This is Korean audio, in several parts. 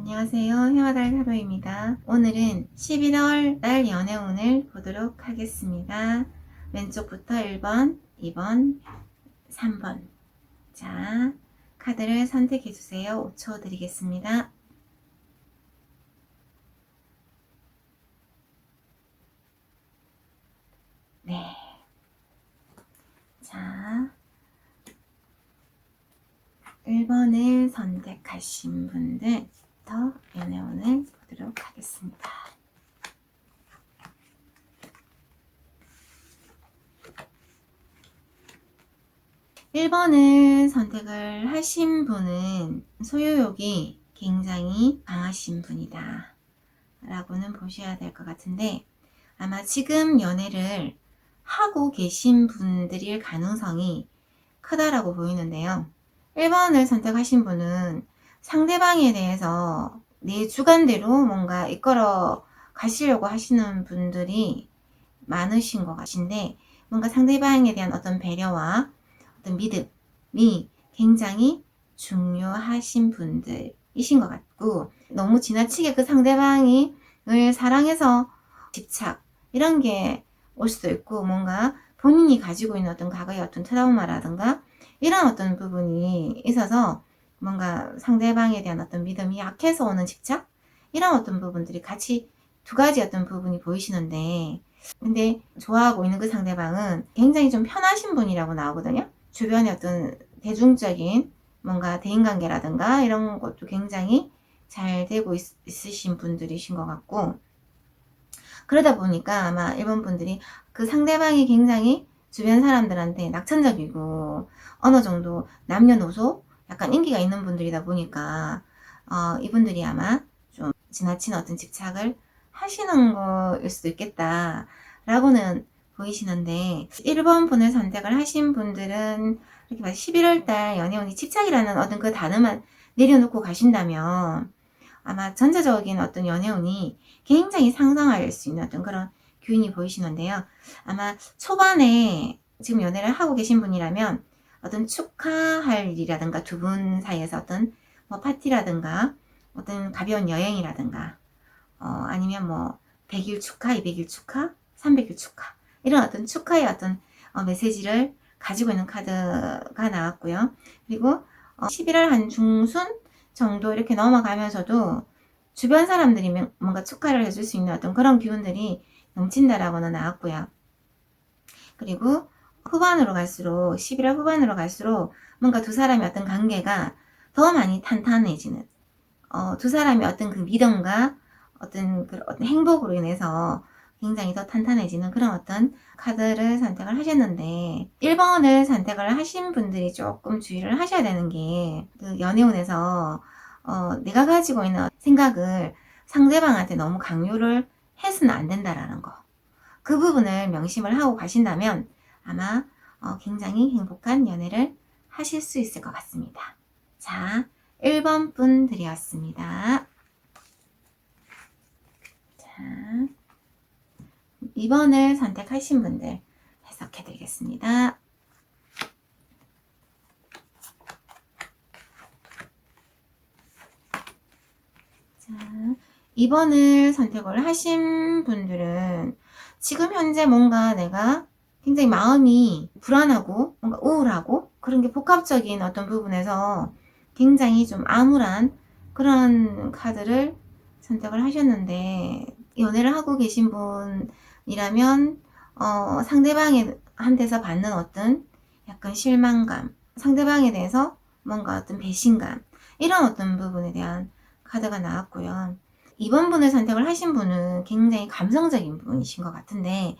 안녕하세요. 해와달 타로입니다. 오늘은 11월 달 연애운을 보도록 하겠습니다. 왼쪽부터 1번, 2번, 3번. 자, 카드를 선택해주세요. 5초 드리겠습니다. 네. 자, 1번을 선택하신 분들 더 연애운을 보도록 하겠습니다. (1번을) 선택을 하신 분은 소유욕이 굉장히 강하신 분이다 라고는 보셔야 될 것 같은데, 아마 지금 연애를 하고 계신 분들일 가능성이 크다라고 보이는데요. 1번을 선택하신 분은 상대방에 대해서 내 주관대로 뭔가 이끌어 가시려고 하시는 분들이 많으신 것 같은데, 뭔가 상대방에 대한 어떤 배려와 어떤 믿음이 굉장히 중요하신 분들이신 것 같고, 너무 지나치게 그 상대방을 사랑해서 집착 이런 게 올 수도 있고, 뭔가 본인이 가지고 있는 어떤 과거의 어떤 트라우마라든가 이런 어떤 부분이 있어서 뭔가 상대방에 대한 어떤 믿음이 약해서 오는 집착 이런 어떤 부분들이 같이 두 가지 어떤 부분이 보이시는데, 근데 좋아하고 있는 그 상대방은 굉장히 좀 편하신 분이라고 나오거든요. 주변에 어떤 대중적인 뭔가 대인관계라든가 이런 것도 굉장히 잘 되고 있으신 분들이신 것 같고, 그러다 보니까 아마 일본 분들이 그 상대방이 굉장히 주변 사람들한테 낙천적이고 어느 정도 남녀노소 약간 인기가 있는 분들이다 보니까 이분들이 아마 좀 지나친 어떤 집착을 하시는 거일 수도 있겠다 라고는 보이시는데, 1번 분을 선택을 하신 분들은 이렇게 봐 11월달 연애운이 집착이라는 어떤 그 단어만 내려놓고 가신다면 아마 전체적인 어떤 연애운이 굉장히 상승할 수 있는 어떤 그런 기운이 보이시는데요. 아마 초반에 지금 연애를 하고 계신 분이라면 어떤 축하할 일이라든가 두 분 사이에서 어떤 뭐 파티라든가 어떤 가벼운 여행이라든가 아니면 뭐 100일 축하, 200일 축하, 300일 축하 이런 어떤 축하의 어떤 메시지를 가지고 있는 카드가 나왔고요. 그리고 11월 한 중순 정도 이렇게 넘어가면서도 주변 사람들이 뭔가 축하를 해줄 수 있는 어떤 그런 기운들이 넘친다라고는 나왔고요. 그리고 후반으로 갈수록 11월 후반으로 갈수록 뭔가 두 사람의 어떤 관계가 더 많이 탄탄해지는, 두 사람의 어떤 그 믿음과 어떤 행복으로 인해서 굉장히 더 탄탄해지는 그런 어떤 카드를 선택을 하셨는데, 1번을 선택을 하신 분들이 조금 주의를 하셔야 되는 게, 그 연애운에서 내가 가지고 있는 생각을 상대방한테 너무 강요를 해서는 안 된다라는 거, 그 부분을 명심을 하고 가신다면 아마 굉장히 행복한 연애를 하실 수 있을 것 같습니다. 자, 1번 분들이었습니다. 자, 2번을 선택하신 분들 해석해 드리겠습니다. 자, 2번을 선택을 하신 분들은 지금 현재 뭔가 내가 굉장히 마음이 불안하고 뭔가 우울하고 그런 게 복합적인 어떤 부분에서 굉장히 좀 암울한 그런 카드를 선택을 하셨는데, 연애를 하고 계신 분이라면 상대방한테서 받는 어떤 약간 실망감, 상대방에 대해서 뭔가 어떤 배신감 이런 어떤 부분에 대한 카드가 나왔고요. 2번 분을 선택을 하신 분은 굉장히 감성적인 분이신 것 같은데,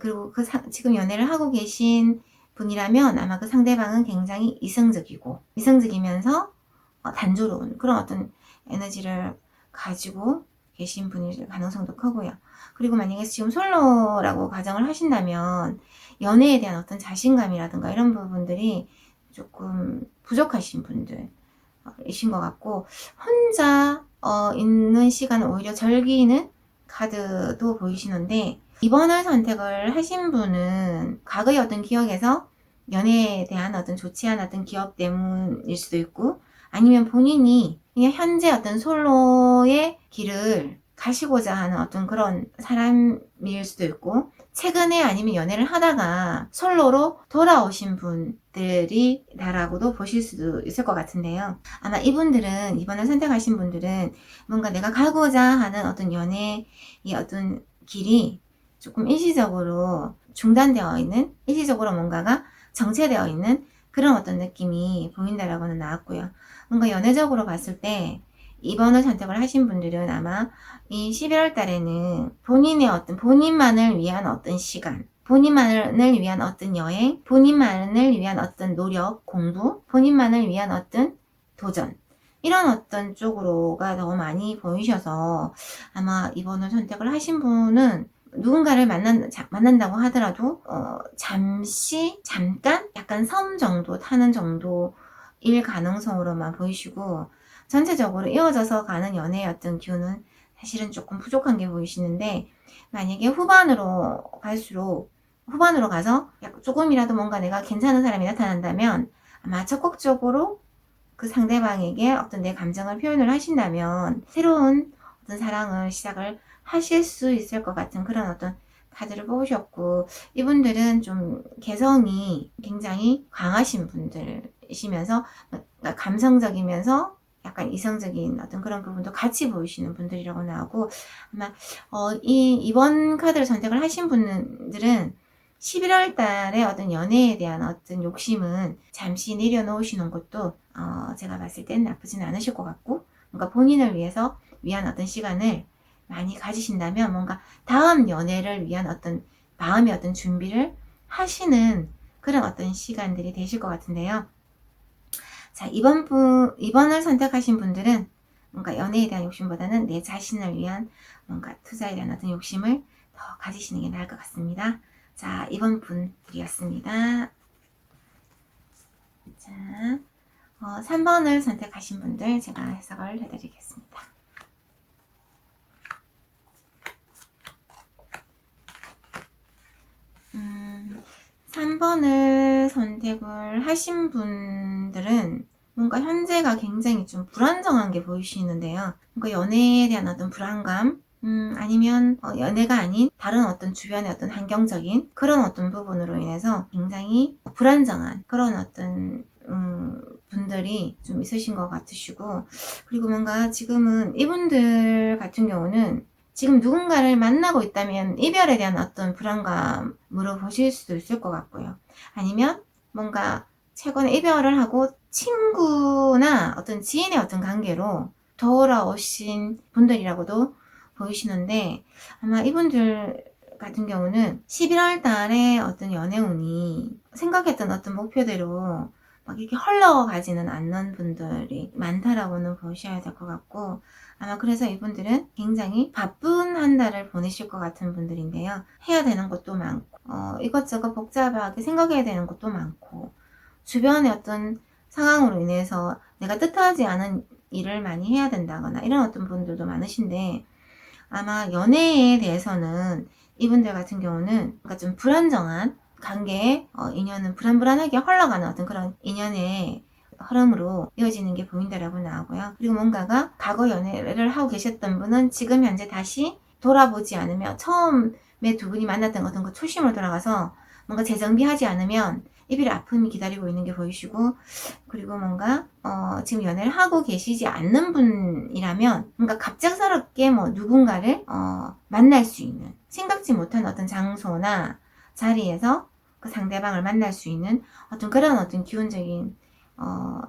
그리고 지금 연애를 하고 계신 분이라면 아마 그 상대방은 굉장히 이성적이면서 단조로운 그런 어떤 에너지를 가지고 계신 분일 가능성도 크고요. 그리고 만약에 지금 솔로라고 가정을 하신다면 연애에 대한 어떤 자신감이라든가 이런 부분들이 조금 부족하신 분들이신 것 같고, 혼자 있는 시간을 오히려 즐기는 카드도 보이시는데, 2번을 선택을 하신 분은 과거의 어떤 기억에서 연애에 대한 어떤 좋지 않았던 기억 때문일 수도 있고, 아니면 본인이 그냥 현재 어떤 솔로의 길을 가시고자 하는 어떤 그런 사람일 수도 있고, 최근에 아니면 연애를 하다가 솔로로 돌아오신 분들이 다라고도 보실 수도 있을 것 같은데요. 아마 이분들은, 이번을 선택하신 분들은 뭔가 내가 가고자 하는 어떤 연애의 어떤 길이 조금 일시적으로 중단되어 있는, 일시적으로 뭔가가 정체되어 있는 그런 어떤 느낌이 보인다라고는 나왔고요. 뭔가 연애적으로 봤을 때 이번을 선택을 하신 분들은 아마 이 11월 달에는 본인의 어떤, 본인만을 위한 어떤 시간, 본인만을 위한 어떤 여행, 본인만을 위한 어떤 노력, 공부, 본인만을 위한 어떤 도전, 이런 어떤 쪽으로가 너무 많이 보이셔서 아마 이번을 선택을 하신 분은 누군가를 만난다고 하더라도 잠시, 잠깐, 약간 섬 정도 타는 정도일 가능성으로만 보이시고, 전체적으로 이어져서 가는 연애의 어떤 기운은 사실은 조금 부족한 게 보이시는데, 만약에 후반으로 갈수록, 후반으로 가서 조금이라도 뭔가 내가 괜찮은 사람이 나타난다면 아마 적극적으로 그 상대방에게 어떤 내 감정을 표현을 하신다면 새로운 어떤 사랑을 시작을 하실 수 있을 것 같은 그런 어떤 카드를 뽑으셨고, 이분들은 좀 개성이 굉장히 강하신 분들이시면서 감성적이면서 약간 이성적인 어떤 그런 부분도 같이 보이시는 분들이라고 나오고, 아마 이번 카드를 선택을 하신 분들은 11월 달에 어떤 연애에 대한 어떤 욕심은 잠시 내려놓으시는 것도 제가 봤을 땐 나쁘진 않으실 것 같고, 뭔가 본인을 위한 어떤 시간을 많이 가지신다면 뭔가 다음 연애를 위한 어떤 마음의 어떤 준비를 하시는 그런 어떤 시간들이 되실 것 같은데요. 자, 이번을 선택하신 분들은 뭔가 연애에 대한 욕심보다는 내 자신을 위한 뭔가 투자에 대한 어떤 욕심을 더 가지시는 게 나을 것 같습니다. 자, 이번 분들이었습니다. 자, 3번을 선택하신 분들 제가 해석을 해드리겠습니다. 3번을 선택을 하신 분들은 뭔가 현재가 굉장히 좀 불안정한 게 보이시는데요. 뭔가 연애에 대한 어떤 불안감, 아니면 연애가 아닌 다른 어떤 주변의 어떤 환경적인 그런 어떤 부분으로 인해서 굉장히 불안정한 그런 어떤 분들이 좀 있으신 것 같으시고, 그리고 뭔가 지금은 이분들 같은 경우는 지금 누군가를 만나고 있다면 이별에 대한 어떤 불안감으로 보실 수도 있을 것 같고요. 아니면 뭔가 최근에 이별을 하고 친구나 어떤 지인의 어떤 관계로 돌아오신 분들이라고도 보이시는데, 아마 이분들 같은 경우는 11월 달에 어떤 연애운이 생각했던 어떤 목표대로 막 이렇게 흘러가지는 않는 분들이 많다라고는 보셔야 될 것 같고, 아마 그래서 이분들은 굉장히 바쁜 한 달을 보내실 것 같은 분들인데요. 해야 되는 것도 많고, 이것저것 복잡하게 생각해야 되는 것도 많고, 주변의 어떤 상황으로 인해서 내가 뜻하지 않은 일을 많이 해야 된다거나 이런 어떤 분들도 많으신데, 아마 연애에 대해서는 이분들 같은 경우는 뭔가 좀 불안정한 관계의 인연은 불안불안하게 흘러가는 어떤 그런 인연의 흐름으로 이어지는 게 보인다라고 나오고요. 그리고 뭔가가 과거 연애를 하고 계셨던 분은 지금 현재 다시 돌아보지 않으며 처음에 두 분이 만났던 어떤 그 초심으로 돌아가서 뭔가 재정비하지 않으면 이별의 아픔이 기다리고 있는 게 보이시고, 그리고 뭔가 지금 연애를 하고 계시지 않는 분이라면 뭔가 갑작스럽게 뭐 누군가를 만날 수 있는, 생각지 못한 어떤 장소나 자리에서 그 상대방을 만날 수 있는 어떤 그런 어떤 기운적인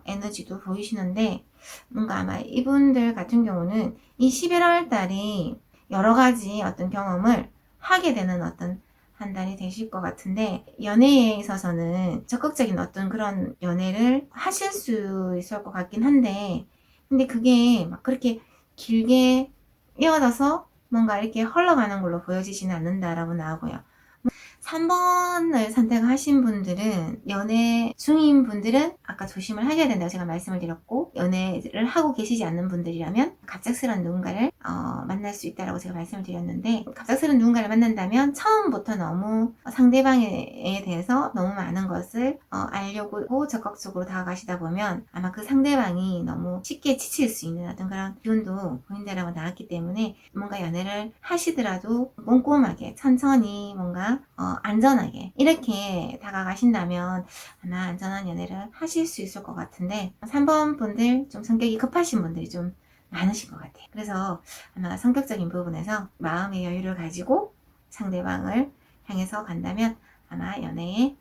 에너지도 보이시는데, 뭔가 아마 이분들 같은 경우는 이 11월 달이 여러 가지 어떤 경험을 하게 되는 어떤 한 달이 되실 것 같은데, 연애에 있어서는 적극적인 어떤 그런 연애를 하실 수 있을 것 같긴 한데, 근데 그게 막 그렇게 길게 이어져서 뭔가 이렇게 흘러가는 걸로 보여지지는 않는다라고 나오고요. 3번을 선택하신 분들은, 연애 중인 분들은 아까 조심을 하셔야 된다고 제가 말씀을 드렸고, 연애를 하고 계시지 않는 분들이라면 갑작스런 누군가를 만날 수 있다라고 제가 말씀을 드렸는데, 갑작스런 누군가를 만난다면 처음부터 너무 상대방에 대해서 너무 많은 것을 알려고 적극적으로 다가가시다 보면 아마 그 상대방이 너무 쉽게 지칠 수 있는 어떤 그런 기운도 보인다라고 나왔기 때문에, 뭔가 연애를 하시더라도 꼼꼼하게 천천히 뭔가 안전하게 이렇게 다가가신다면 아마 안전한 연애를 하실 수 있을 것 같은데, 3번 분들 좀 성격이 급하신 분들이 좀 많으신 것 같아요. 그래서 아마 성격적인 부분에서 마음의 여유를 가지고 상대방을 향해서 간다면 아마 연애에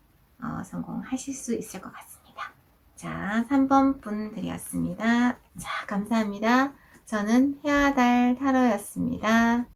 성공하실 수 있을 것 같습니다. 자, 3번 분들이었습니다. 자, 감사합니다. 저는 해와달 타로였습니다.